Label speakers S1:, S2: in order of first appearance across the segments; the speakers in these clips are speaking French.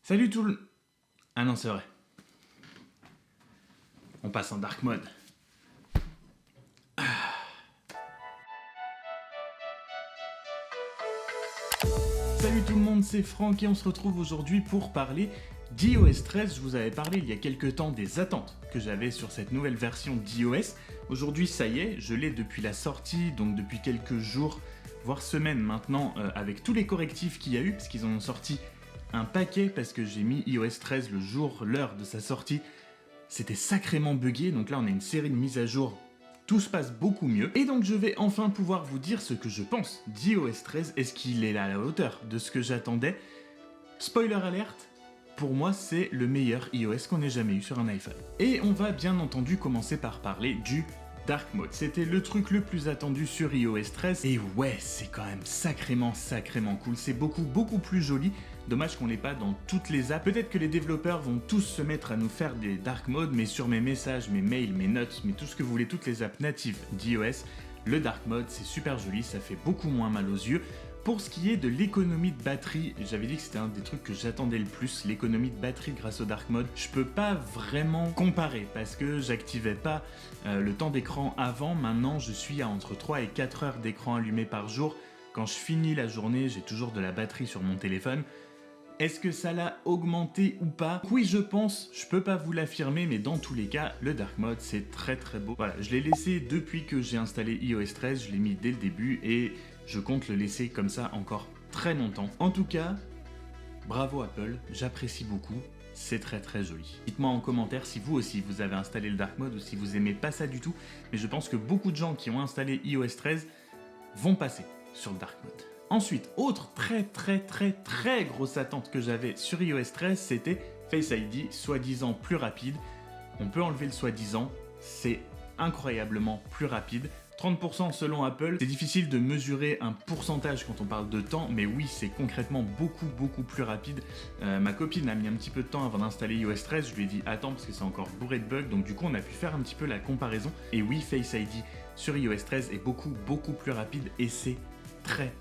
S1: Salut tout le... Ah non, c'est vrai. On passe en dark mode. Salut tout le monde, c'est Franck et on se retrouve aujourd'hui pour parler d'iOS 13. Je vous avais parlé il y a quelques temps des attentes que j'avais sur cette nouvelle version d'iOS. Aujourd'hui, ça y est, je l'ai depuis la sortie, donc depuis quelques jours, voire semaines maintenant, avec tous les correctifs qu'il y a eu, parce qu'ils en ont sorti un paquet, parce que j'ai mis iOS 13 le jour, l'heure de sa sortie. C'était sacrément buggé, donc là on a une série de mises à jour. Tout se passe beaucoup mieux. Et donc je vais enfin pouvoir vous dire ce que je pense d'iOS 13. Est-ce qu'il est à la hauteur de ce que j'attendais? Spoiler alert, pour moi c'est le meilleur iOS qu'on ait jamais eu sur un iPhone. Et on va bien entendu commencer par parler du Dark Mode. C'était le truc le plus attendu sur iOS 13. Et ouais, c'est quand même sacrément cool. C'est beaucoup plus joli. Dommage qu'on l'ait pas dans toutes les apps. Peut-être que les développeurs vont tous se mettre à nous faire des dark modes, mais sur mes messages, mes mails, mes notes, mais tout ce que vous voulez, toutes les apps natives d'iOS, le dark mode c'est super joli, ça fait beaucoup moins mal aux yeux. Pour ce qui est de l'économie de batterie, j'avais dit que c'était un des trucs que j'attendais le plus, l'économie de batterie grâce au dark mode. Je peux pas vraiment comparer parce que j'activais pas le temps d'écran avant. Maintenant, je suis à entre 3 et 4 heures d'écran allumé par jour. Quand je finis la journée, j'ai toujours de la batterie sur mon téléphone. Est-ce que ça l'a augmenté ou pas? Oui, je pense, je peux pas vous l'affirmer, mais dans tous les cas, le Dark Mode, c'est très beau. Voilà, je l'ai laissé depuis que j'ai installé iOS 13, je l'ai mis dès le début et je compte le laisser comme ça encore très longtemps. En tout cas, bravo Apple, j'apprécie beaucoup, c'est très joli. Dites-moi en commentaire si vous aussi vous avez installé le Dark Mode ou si vous aimez pas ça du tout, mais je pense que beaucoup de gens qui ont installé iOS 13 vont passer sur le Dark Mode. Ensuite, autre très grosse attente que j'avais sur iOS 13, c'était Face ID, soi-disant plus rapide. On peut enlever le soi-disant, c'est incroyablement plus rapide. 30% selon Apple, c'est difficile de mesurer un pourcentage quand on parle de temps, mais oui, c'est concrètement beaucoup plus rapide. Ma copine a mis un petit peu de temps avant d'installer iOS 13, je lui ai dit attends parce que c'est encore bourré de bugs, donc du coup on a pu faire un petit peu la comparaison. Et oui, Face ID sur iOS 13 est beaucoup plus rapide et c'est très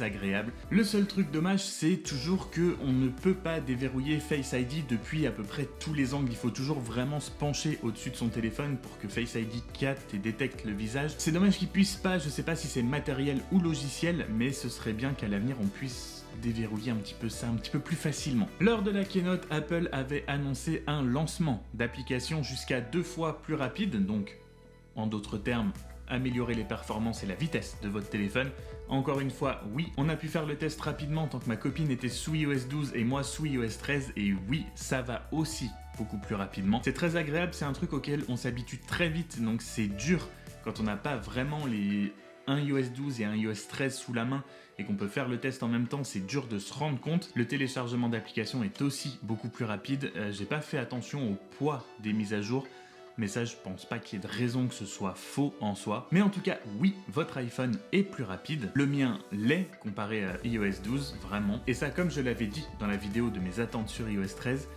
S1: agréable. Le seul truc dommage, c'est toujours que on ne peut pas déverrouiller Face ID depuis à peu près tous les angles. Il faut toujours vraiment se pencher au-dessus de son téléphone pour que Face ID capte et détecte le visage. C'est dommage qu'il puisse pas, je sais pas si c'est matériel ou logiciel, mais ce serait bien qu'à l'avenir on puisse déverrouiller un petit peu ça, un petit peu plus facilement. Lors de la keynote, Apple avait annoncé un lancement d'applications jusqu'à 2 fois plus rapide, donc en d'autres termes, améliorer les performances et la vitesse de votre téléphone. Encore une fois, oui, on a pu faire le test rapidement tant que ma copine était sous iOS 12 et moi sous iOS 13, et oui, ça va aussi beaucoup plus rapidement. C'est très agréable, c'est un truc auquel on s'habitue très vite, donc c'est dur quand on n'a pas vraiment un iOS 12 et un iOS 13 sous la main et qu'on peut faire le test en même temps, c'est dur de se rendre compte. Le téléchargement d'applications est aussi beaucoup plus rapide. J'ai pas fait attention au poids des mises à jour, mais ça, je pense pas qu'il y ait de raison que ce soit faux en soi. Mais en tout cas, oui, votre iPhone est plus rapide. Le mien l'est comparé à iOS 12, vraiment. Et ça, comme je l'avais dit dans la vidéo de mes attentes sur iOS 13,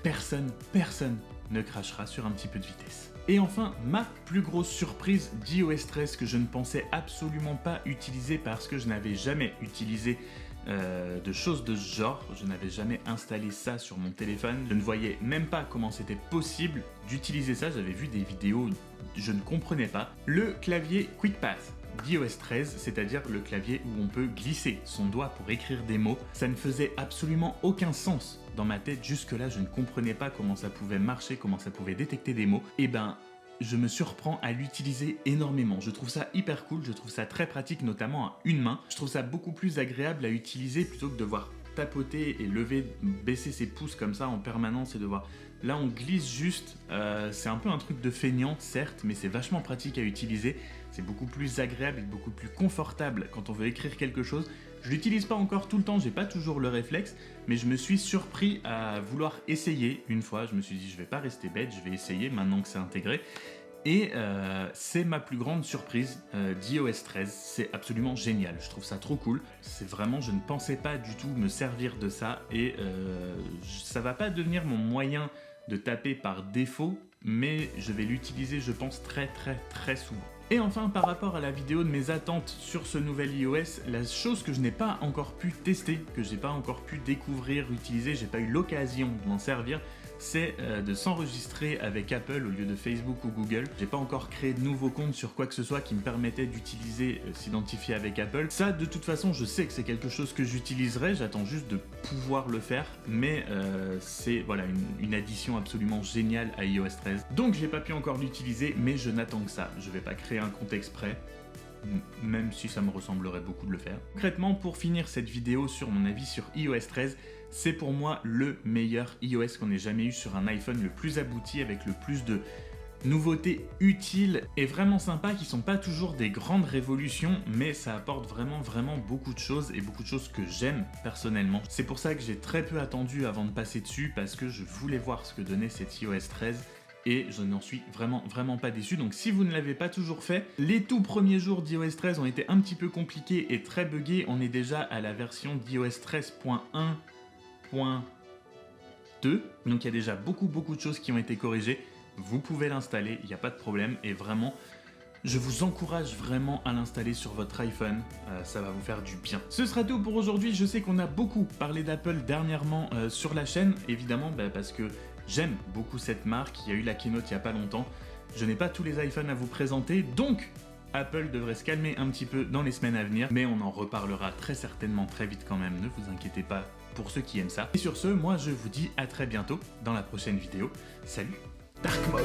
S1: personne ne crachera sur un petit peu de vitesse. Et enfin, ma plus grosse surprise d'iOS 13 que je ne pensais absolument pas utiliser parce que je n'avais jamais utilisé de choses de ce genre, je n'avais jamais installé ça sur mon téléphone, je ne voyais même pas comment c'était possible d'utiliser ça, j'avais vu des vidéos, je ne comprenais pas. Le clavier QuickPath d'iOS 13, c'est-à-dire le clavier où on peut glisser son doigt pour écrire des mots, ça ne faisait absolument aucun sens dans ma tête, jusque-là je ne comprenais pas comment ça pouvait marcher, comment ça pouvait détecter des mots. Et ben, je me surprends à l'utiliser énormément. Je trouve ça hyper cool, je trouve ça très pratique, notamment à une main. Je trouve ça beaucoup plus agréable à utiliser plutôt que de devoir tapoter et lever, baisser ses pouces comme ça en permanence et devoir... Là, on glisse juste, c'est un peu un truc de feignant, certes, mais c'est vachement pratique à utiliser. C'est beaucoup plus agréable et beaucoup plus confortable quand on veut écrire quelque chose. Je l'utilise pas encore tout le temps, j'ai pas toujours le réflexe, mais je me suis surpris à vouloir essayer une fois. Je me suis dit, je vais pas rester bête, je vais essayer maintenant que c'est intégré. Et c'est ma plus grande surprise d'iOS 13, c'est absolument génial, je trouve ça trop cool. C'est vraiment, je ne pensais pas du tout me servir de ça et ça va pas devenir mon moyen de taper par défaut, mais je vais l'utiliser je pense très souvent. Et enfin, par rapport à la vidéo de mes attentes sur ce nouvel iOS, la chose que je n'ai pas encore pu tester, que j'ai pas encore pu découvrir, utiliser, j'ai pas eu l'occasion de m'en servir, c'est de s'enregistrer avec Apple au lieu de Facebook ou Google. J'ai pas encore créé de nouveau compte sur quoi que ce soit qui me permettait d'utiliser, s'identifier avec Apple. Ça, de toute façon, je sais que c'est quelque chose que j'utiliserai, j'attends juste de pouvoir le faire, mais c'est voilà, une addition absolument géniale à iOS 13. Donc j'ai pas pu encore l'utiliser, mais je n'attends que ça. Je vais pas créer un compte exprès, même si ça me ressemblerait beaucoup de le faire. Concrètement, pour finir cette vidéo sur mon avis sur iOS 13, c'est pour moi le meilleur iOS qu'on ait jamais eu sur un iPhone, le plus abouti, avec le plus de nouveautés utiles et vraiment sympas, qui sont pas toujours des grandes révolutions, mais ça apporte vraiment beaucoup de choses, et beaucoup de choses que j'aime personnellement. C'est pour ça que j'ai très peu attendu avant de passer dessus, parce que je voulais voir ce que donnait cet iOS 13. Et je n'en suis vraiment pas déçu. Donc si vous ne l'avez pas toujours fait, les tout premiers jours d'iOS 13 ont été un petit peu compliqués et très buggés. On est déjà à la version d'iOS 13.1.2. Donc il y a déjà beaucoup de choses qui ont été corrigées. Vous pouvez l'installer, il n'y a pas de problème. Et vraiment, je vous encourage vraiment à l'installer sur votre iPhone, ça va vous faire du bien. Ce sera tout pour aujourd'hui. Je sais qu'on a beaucoup parlé d'Apple dernièrement sur la chaîne, évidemment parce que j'aime beaucoup cette marque. Il y a eu la keynote il n'y a pas longtemps. Je n'ai pas tous les iPhones à vous présenter, donc Apple devrait se calmer un petit peu dans les semaines à venir, mais on en reparlera très certainement très vite quand même, ne vous inquiétez pas pour ceux qui aiment ça. Et sur ce, moi je vous dis à très bientôt dans la prochaine vidéo. Salut, Dark Mode!